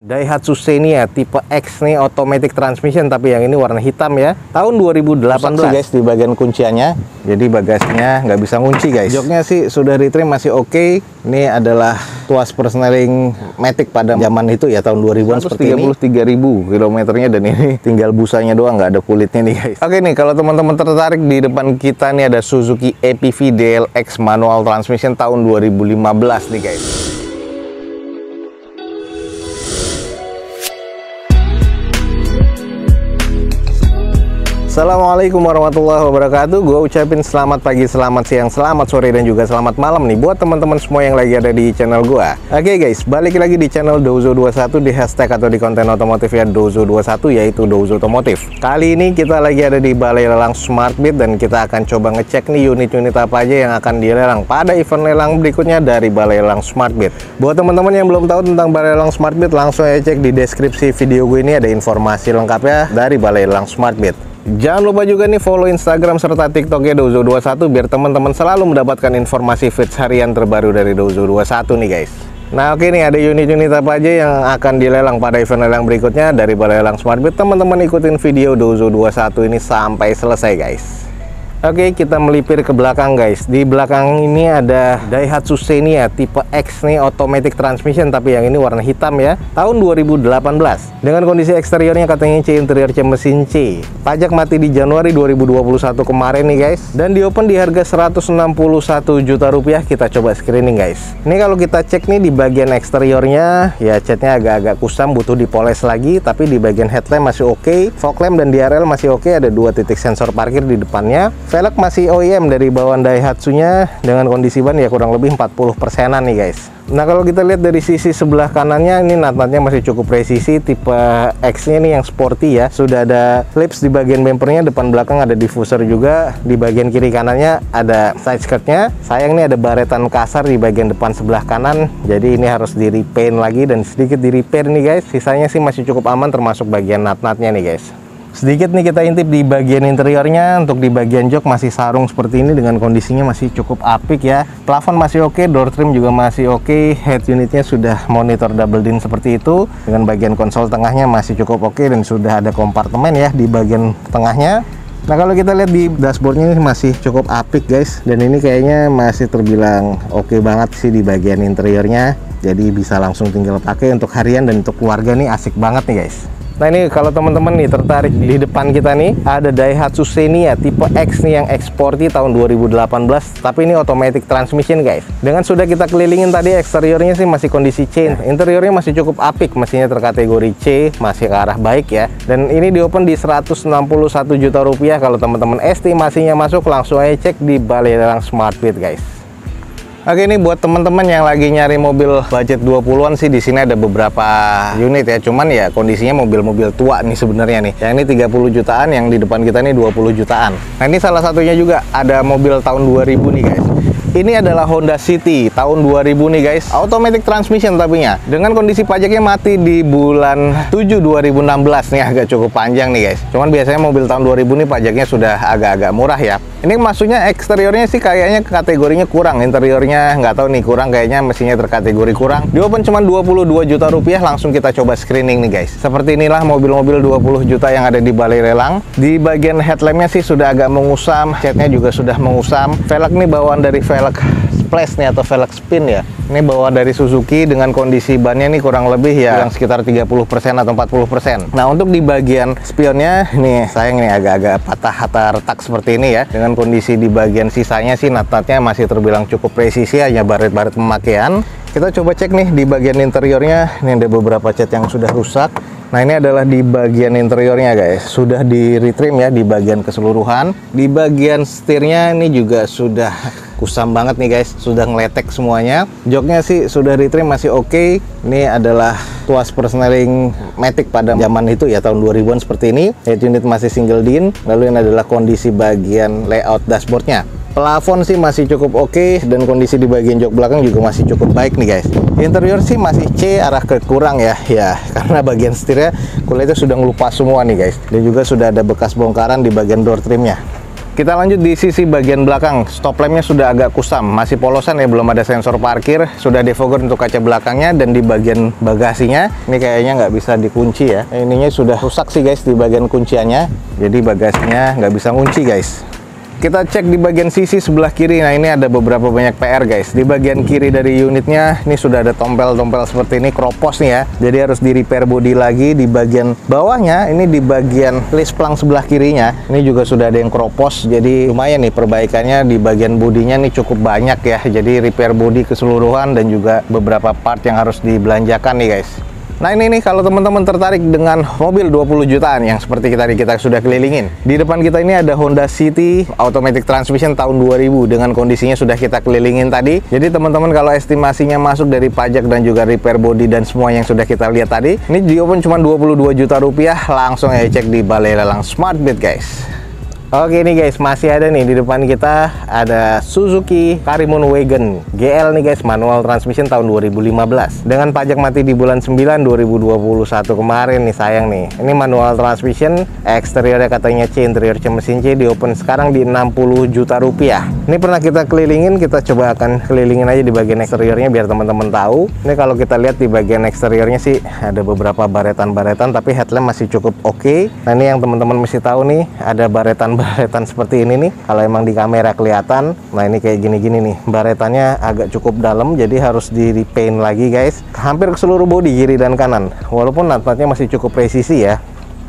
Daihatsu Xenia tipe X nih automatic transmission, tapi yang ini warna hitam ya. Tahun 2018 guys di bagian kunciannya. Jadi bagasinya nggak bisa ngunci guys. Joknya sih sudah retrim masih oke. Ini adalah tuas persneling Matic pada zaman itu ya, tahun 2000-an seperti ini. 33.000 kilometernya dan ini tinggal busanya doang, nggak ada kulitnya nih guys. Oke nih, kalau teman-teman tertarik, di depan kita nih ada Suzuki APV DLX manual transmission tahun 2015 nih guys. Assalamualaikum warahmatullahi wabarakatuh. Gue ucapin selamat pagi, selamat siang, selamat sore, dan juga selamat malam nih buat teman-teman semua yang lagi ada di channel gue. Oke guys, balik lagi di channel Dozo21 di hashtag atau di konten otomotif ya Dozo21, yaitu Dozo Otomotif. Kali ini kita lagi ada di Balai Lelang Smartbit dan kita akan coba ngecek nih unit-unit apa aja yang akan dilelang pada event lelang berikutnya dari Balai Lelang Smartbit. Buat teman-teman yang belum tahu tentang Balai Lelang Smartbit, langsung aja cek di deskripsi video gue ini, ada informasi lengkapnya dari Balai Lelang Smartbit. Jangan lupa juga nih follow Instagram serta TikToknya Dozo21 biar teman-teman selalu mendapatkan informasi feeds harian terbaru dari Dozo21 nih guys. Nah oke nih, ada unit-unit apa aja yang akan dilelang pada event lelang berikutnya dari Balai Lelang Smartbit. Teman-teman ikutin video Dozo21 ini sampai selesai guys. Oke, kita melipir ke belakang guys. Di belakang ini ada Daihatsu Xenia tipe X nih automatic transmission, tapi yang ini warna hitam ya. Tahun 2018. Dengan kondisi eksteriornya katanya C, interior C, mesin C. Pajak mati di Januari 2021 kemarin nih guys. Dan di open di harga 161 juta rupiah. Kita coba screening guys. Ini kalau kita cek nih di bagian eksteriornya, ya catnya agak-agak kusam, butuh dipoles lagi. Tapi di bagian headlamp masih oke. Fog lamp dan DRL masih oke. Ada 2 titik sensor parkir di depannya. Velg masih OEM dari bawaan Daihatsu-nya dengan kondisi ban ya kurang lebih 40%-an nih guys. Nah kalau kita lihat dari sisi sebelah kanannya, ini nat-natnya masih cukup presisi. Tipe X-nya ini yang sporty ya. Sudah ada clips di bagian bumpernya, depan belakang ada diffuser juga. Di bagian kiri kanannya ada side skirtnya. Sayang nih ada baretan kasar di bagian depan sebelah kanan. Jadi ini harus di repaint lagi dan sedikit di repair nih guys. Sisanya sih masih cukup aman termasuk bagian nat-natnya nih guys. Sedikit nih kita intip di bagian interiornya. Untuk di bagian jok masih sarung seperti ini dengan kondisinya masih cukup apik ya. Plafon masih oke, door trim juga masih oke. Head unitnya sudah monitor double din seperti itu. Dengan bagian konsol tengahnya masih cukup oke dan sudah ada kompartemen ya di bagian tengahnya. Nah kalau kita lihat di dashboardnya ini masih cukup apik guys. Dan ini kayaknya masih terbilang oke banget sih di bagian interiornya. Jadi bisa langsung tinggal pakai untuk harian dan untuk keluarga nih asik banget nih guys. Nah ini kalau teman-teman nih tertarik, di depan kita nih ada Daihatsu Xenia tipe X nih yang X-Sporty tahun 2018, tapi ini automatic transmission guys. Dengan sudah kita kelilingin tadi, eksteriornya sih masih kondisi C, interiornya masih cukup apik, mesinnya terkategori C, masih ke arah baik ya. Dan ini di open di 161 juta rupiah. Kalau teman-teman estimasinya masuk, langsung aja cek di Balai Lelang Smartbit guys. Oke, ini buat teman-teman yang lagi nyari mobil budget 20-an sih, di sini ada beberapa unit ya. Cuman ya kondisinya mobil-mobil tua nih sebenarnya nih. Yang ini 30 jutaan, yang di depan kita ini 20 jutaan. Nah, ini salah satunya juga ada mobil tahun 2000 nih guys. Ini adalah Honda City tahun 2000 nih guys, automatic transmission tapinya. Dengan kondisi pajaknya mati di bulan 7 2016 nih, agak cukup panjang nih guys. Cuman biasanya mobil tahun 2000 nih pajaknya sudah agak-agak murah ya. Ini maksudnya eksteriornya sih kayaknya kategorinya kurang, interiornya nggak tahu nih, kurang kayaknya, mesinnya terkategori kurang. Di open cuma 22 juta rupiah, langsung kita coba screening nih guys. Seperti inilah mobil-mobil 20 juta yang ada di Balai Lelang. Di bagian headlampnya sih sudah agak mengusam, catnya juga sudah mengusam. Velg nih bawaan dari velg splash nih atau velg spin ya. Ini bawaan dari Suzuki dengan kondisi bannya nih kurang lebih ya yang sekitar 30% atau 40%. Nah untuk di bagian spionnya nih sayang nih agak-agak patah retak seperti ini ya. Dengan kondisi di bagian sisanya sih nat-natnya masih terbilang cukup presisi, hanya baret-baret pemakaian. Kita coba cek nih di bagian interiornya. Ini ada beberapa cat yang sudah rusak. Nah ini adalah di bagian interiornya guys, sudah di retrim ya di bagian keseluruhan. Di bagian setirnya ini juga sudah kusam banget nih guys, sudah ngeletek semuanya. Joknya sih sudah retrim masih oke. Ini adalah tuas persneling Matic pada zaman itu ya, tahun 2000-an seperti ini. Head unit masih single din. Lalu ini adalah kondisi bagian layout dashboardnya. Plafon sih masih cukup oke, dan kondisi di bagian jok belakang juga masih cukup baik nih guys. Interior sih masih C, arah ke kurang ya, karena bagian setirnya kulitnya sudah ngelupas semua nih guys. Dan juga sudah ada bekas bongkaran di bagian door trimnya. Kita lanjut di sisi bagian belakang. Stop lampnya sudah agak kusam, masih polosan ya, belum ada sensor parkir. Sudah defogger untuk kaca belakangnya, dan di bagian bagasinya ini kayaknya nggak bisa dikunci ya. Ininya sudah rusak sih guys di bagian kunciannya. Jadi bagasinya nggak bisa kunci guys. Kita cek di bagian sisi sebelah kiri. Nah, ini ada beberapa banyak PR guys. Di bagian kiri dari unitnya ini sudah ada tompel-tompel seperti ini, kropos nih ya. Jadi harus di repair body lagi. Di bagian bawahnya, ini di bagian list plang sebelah kirinya, ini juga sudah ada yang kropos. Jadi lumayan nih perbaikannya di bagian bodinya nih cukup banyak ya. Jadi repair body keseluruhan dan juga beberapa part yang harus dibelanjakan nih guys. Nah, ini nih kalau teman-teman tertarik dengan mobil 20 jutaan yang seperti kita sudah kelilingin. Di depan kita ini ada Honda City Automatic Transmission tahun 2000 dengan kondisinya sudah kita kelilingin tadi. Jadi teman-teman kalau estimasinya masuk dari pajak dan juga repair body dan semua yang sudah kita lihat tadi, ini di open cuma 22 juta rupiah. Langsung aja cek di Balai Lelang SmartBid guys. Oke nih guys, masih ada nih di depan kita ada Suzuki Karimun Wagon GL nih guys, manual transmission tahun 2015 dengan pajak mati di bulan 9 2021 kemarin nih, sayang nih. Ini manual transmission, eksteriornya katanya C, interior C mesin C, di open sekarang di 60 juta rupiah. Ini pernah kita kelilingin, kita coba akan kelilingin aja di bagian eksteriornya biar teman-teman tahu. Ini kalau kita lihat di bagian eksteriornya sih ada beberapa baretan-baretan, tapi headlamp masih cukup oke. Nah, ini yang teman-teman mesti tahu nih, ada baretan seperti ini nih, kalau emang di kamera kelihatan. Nah, ini kayak gini-gini nih, baretannya agak cukup dalam, jadi harus di repaint lagi guys, hampir ke seluruh bodi kiri dan kanan, walaupun nut-nutnya masih cukup presisi ya.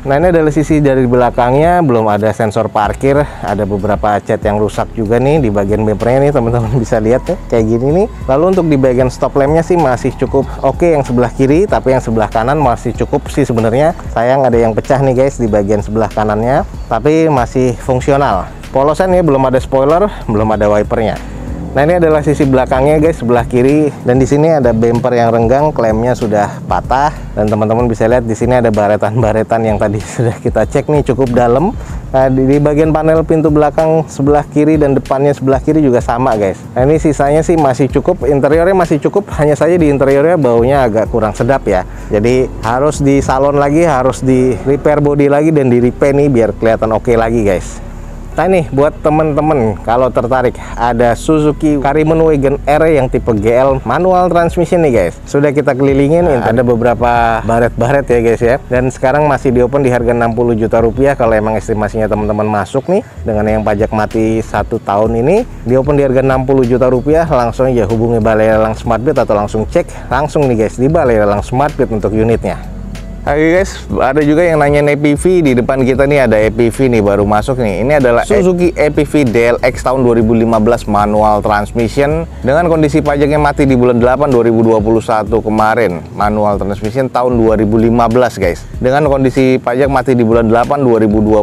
Nah, ini adalah sisi dari belakangnya, belum ada sensor parkir, ada beberapa cat yang rusak juga nih di bagian bempernya nih, teman-teman bisa lihat nih kayak gini nih. Lalu untuk di bagian stop lampnya sih masih cukup oke yang sebelah kiri, tapi yang sebelah kanan masih cukup sih sebenarnya. Sayang ada yang pecah nih guys di bagian sebelah kanannya, tapi masih fungsional. Polosan ya, belum ada spoiler, belum ada wipernya. Nah, ini adalah sisi belakangnya guys, sebelah kiri, dan di sini ada bumper yang renggang, klemnya sudah patah, dan teman-teman bisa lihat di sini ada baretan-baretan yang tadi sudah kita cek nih cukup dalam. Nah, di bagian panel pintu belakang sebelah kiri dan depannya sebelah kiri juga sama guys. Nah, ini sisanya sih masih cukup, interiornya masih cukup, hanya saja di interiornya baunya agak kurang sedap ya. Jadi harus di salon lagi, harus di repair body lagi dan di repaint nih biar kelihatan oke lagi guys. Nah, ini buat temen-temen kalau tertarik, ada Suzuki Karimun Wagon R yang tipe GL manual transmission nih guys. Sudah kita kelilingin, ada beberapa baret-baret ya guys ya. Dan sekarang masih di open di harga 60 juta rupiah kalau emang estimasinya teman-teman masuk nih. Dengan yang pajak mati 1 tahun ini, di open di harga 60 juta rupiah. Langsung aja hubungi Balai Lelang SmartBid atau langsung cek langsung nih guys di Balai Lelang SmartBid untuk unitnya. Oke guys, ada juga yang nanya EPV. Di depan kita nih ada EPV nih baru masuk nih. Ini adalah Suzuki EPV DLX tahun 2015 manual transmission dengan kondisi pajaknya mati di bulan 8 2021 kemarin. Manual transmission tahun 2015 guys. Dengan kondisi pajak mati di bulan 8 2021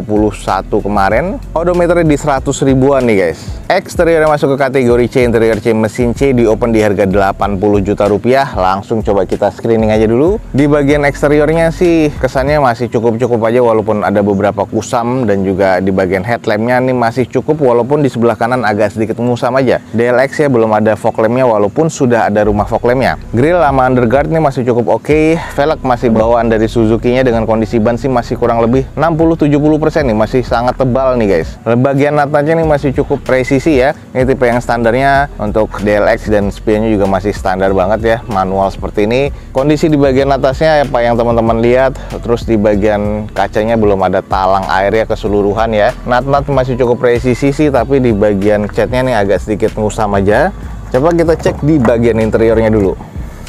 kemarin. Odometernya di 100 ribuan nih guys. Eksteriornya masuk ke kategori C, interior C mesin C, di open di harga 80 juta rupiah. Langsung coba kita screening aja dulu. Di bagian eksteriornya sih kesannya masih cukup-cukup aja, walaupun ada beberapa kusam, dan juga di bagian headlampnya nih masih cukup, walaupun di sebelah kanan agak sedikit musam aja. DLX ya belum ada fog lampnya, walaupun sudah ada rumah fog lampnya. Grill sama underguard nih masih cukup oke. Velg masih bawaan dari Suzuki-nya dengan kondisi ban sih masih kurang lebih 60-70% nih, masih sangat tebal nih guys. Bagian nut-nutnya nih masih cukup presisi ya. Ini tipe yang standarnya untuk DLX, dan spionnya juga masih standar banget ya, manual seperti ini. Kondisi di bagian atasnya apa yang teman-teman lihat, terus di bagian kacanya belum ada talang airnya keseluruhan ya. Nut-nut masih cukup presisi sih, tapi di bagian catnya nih agak sedikit ngusam aja. Coba kita cek di bagian interiornya dulu.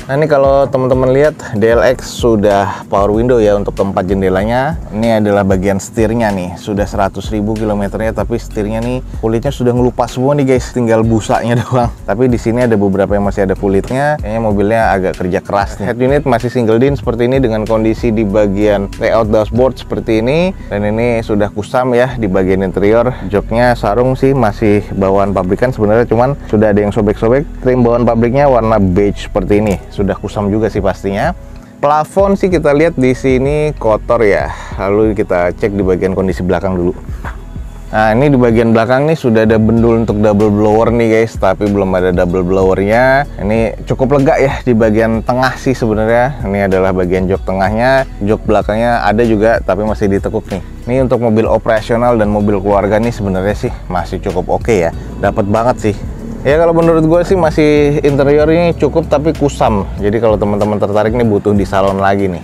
Nah, ini kalau teman-teman lihat DLX sudah power window ya untuk keempat jendelanya. Ini adalah bagian setirnya nih, sudah 100.000 kilometernya, tapi setirnya nih kulitnya sudah ngelupas semua nih guys, tinggal busanya doang. Tapi di sini ada beberapa yang masih ada kulitnya. Kayaknya mobilnya agak kerja keras nih. Head unit masih single din seperti ini dengan kondisi di bagian layout dashboard seperti ini, dan ini sudah kusam ya di bagian interior. Joknya sarung sih masih bawaan pabrikan sebenarnya, cuman sudah ada yang sobek-sobek. Trim bawaan pabriknya warna beige seperti ini. Sudah kusam juga sih pastinya. Plafon sih kita lihat di sini kotor ya. Lalu kita cek di bagian kondisi belakang dulu. Nah, ini di bagian belakang nih sudah ada bendul untuk double blower nih guys, tapi belum ada double blowernya. Ini cukup lega ya di bagian tengah sih sebenarnya. Ini adalah bagian jok tengahnya, jok belakangnya ada juga tapi masih ditekuk nih. Ini untuk mobil operasional dan mobil keluarga nih sebenarnya sih masih cukup oke ya, dapat banget sih. Ya kalau menurut gue sih masih interiornya cukup tapi kusam. Jadi kalau teman-teman tertarik nih butuh di salon lagi nih.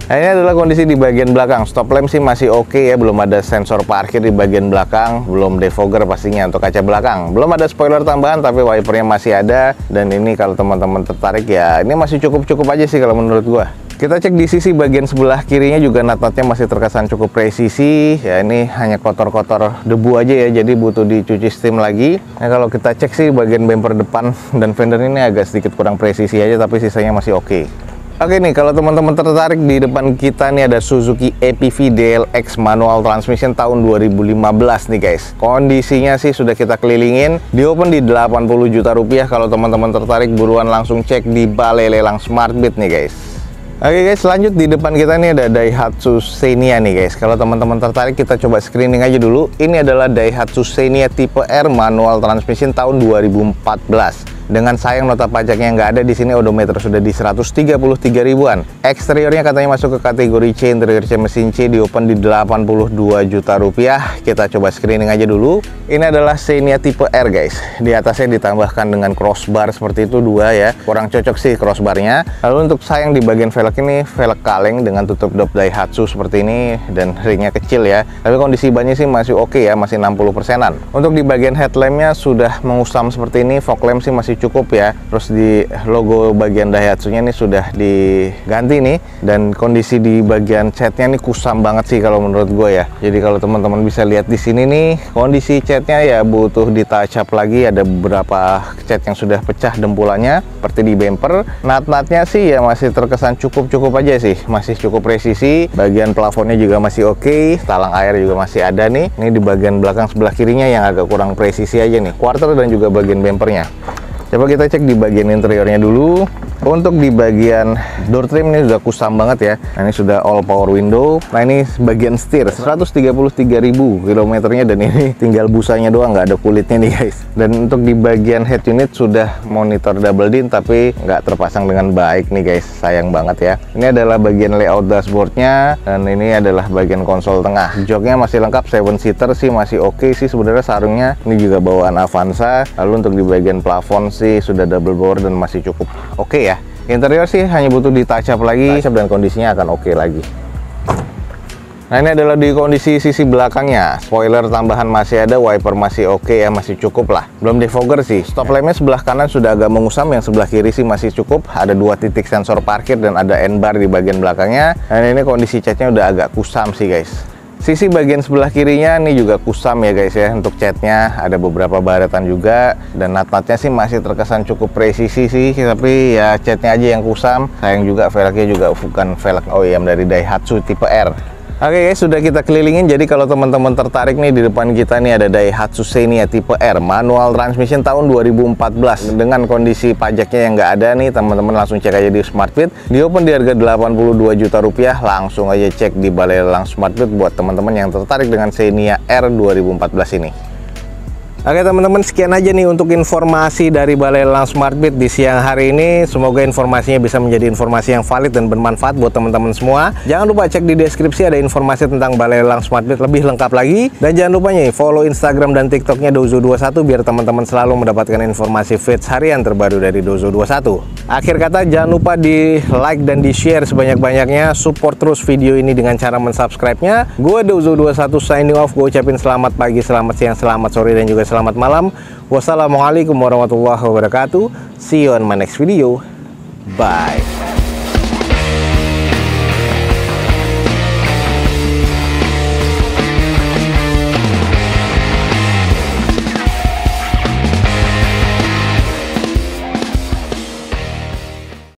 Nah, ini adalah kondisi di bagian belakang. Stop lamp sih masih oke ya, belum ada sensor parkir di bagian belakang, belum defogger pastinya untuk kaca belakang. Belum ada spoiler tambahan tapi wipernya masih ada. Dan ini kalau teman-teman tertarik ya, ini masih cukup-cukup aja sih kalau menurut gua. Kita cek di sisi bagian sebelah kirinya juga nut-nutnya masih terkesan cukup presisi. Ya ini hanya kotor-kotor debu aja ya, jadi butuh dicuci steam lagi. Nah kalau kita cek sih bagian bumper depan dan fender ini agak sedikit kurang presisi aja, tapi sisanya masih oke. Oke nih, kalau teman-teman tertarik, di depan kita nih ada Suzuki APV DLX manual transmission tahun 2015 nih guys. Kondisinya sih sudah kita kelilingin, di open di 80 juta rupiah. Kalau teman-teman tertarik buruan langsung cek di Balai Lelang Smartbit nih guys. Oke guys, lanjut di depan kita nih ada Daihatsu Xenia nih guys. Kalau teman-teman tertarik kita coba screening aja dulu. Ini adalah Daihatsu Xenia tipe R manual transmission tahun 2014. Dengan sayang nota pajaknya nggak ada di sini, odometer sudah di 133 ribuan. Eksteriornya katanya masuk ke kategori C, interior C mesin C, di open di 82 juta rupiah. Kita coba screening aja dulu. Ini adalah Xenia tipe R guys. Di atasnya ditambahkan dengan crossbar seperti itu dua ya. Kurang cocok sih crossbarnya. Lalu untuk sayang di bagian velg ini velg kaleng dengan tutup dop Daihatsu seperti ini dan ringnya kecil ya. Tapi kondisi bannya sih masih oke ya, masih 60%-an. Untuk di bagian headlampnya sudah mengusam seperti ini, fog lamp sih masih cukup ya. Terus di logo bagian Daihatsu-nya ini sudah diganti nih, dan kondisi di bagian catnya nih kusam banget sih kalau menurut gue ya. Jadi kalau teman-teman bisa lihat di sini nih, kondisi catnya ya butuh di touch up lagi. Ada beberapa cat yang sudah pecah dempulannya seperti di bumper. Nut-nutnya sih ya masih terkesan cukup aja sih, masih cukup presisi. Bagian plafonnya juga masih oke, talang air juga masih ada nih. Ini di bagian belakang sebelah kirinya yang agak kurang presisi aja nih, quarter dan juga bagian bumpernya. Coba kita cek di bagian interiornya dulu. Untuk di bagian door trim ini sudah kusam banget ya. Nah, ini sudah all power window. Nah, ini bagian setir 133.000 kilometernya, dan ini tinggal busanya doang, nggak ada kulitnya nih guys. Dan untuk di bagian head unit sudah monitor double din tapi nggak terpasang dengan baik nih guys, sayang banget ya. Ini adalah bagian layout dashboardnya, dan ini adalah bagian konsol tengah. Joknya masih lengkap, 7-seater sih masih oke sih sebenarnya sarungnya. Ini juga bawaan Avanza. Lalu untuk di bagian plafon sih sudah double bore dan masih cukup oke ya. Interior sih hanya butuh di touch up lagi, dan kondisinya akan oke lagi. Nah, ini adalah di kondisi sisi belakangnya. Spoiler tambahan masih ada, wiper masih oke ya, masih cukup lah. Belum defogger sih. Stop lampnya sebelah kanan sudah agak mengusam, yang sebelah kiri sih masih cukup. Ada 2 titik sensor parkir dan ada N-bar di bagian belakangnya. Dan ini kondisi catnya udah agak kusam sih guys. Sisi bagian sebelah kirinya ini juga kusam ya guys ya. Untuk catnya ada beberapa baretan juga, dan nut-nutnya sih masih terkesan cukup presisi sih, tapi ya catnya aja yang kusam. Sayang juga velgnya juga bukan velg OEM dari Daihatsu tipe R. Oke guys, sudah kita kelilingin. Jadi kalau teman-teman tertarik nih, di depan kita nih ada Daihatsu Xenia tipe R manual transmission tahun 2014 dengan kondisi pajaknya yang nggak ada nih, teman-teman langsung cek aja di Smartbit. Di open di harga 82 juta rupiah. Langsung aja cek di Balai Lelang Smartbit buat teman-teman yang tertarik dengan Xenia R 2014 ini. Oke teman-teman, sekian aja nih untuk informasi dari Balai Lelang Smartbit di siang hari ini. Semoga informasinya bisa menjadi informasi yang valid dan bermanfaat buat teman-teman semua. Jangan lupa cek di deskripsi, ada informasi tentang Balai Lelang Smartbit lebih lengkap lagi. Dan jangan lupa nih follow Instagram dan TikToknya Dozo21 biar teman-teman selalu mendapatkan informasi feeds harian terbaru dari Dozo21. Akhir kata, jangan lupa di like dan di share sebanyak-banyaknya. Support terus video ini dengan cara mensubscribe-nya. Gue Dozo21 signing off. Gue ucapin selamat pagi, selamat siang, selamat sore, dan juga selamat malam. Wassalamualaikum warahmatullahi wabarakatuh. See you on my next video. Bye.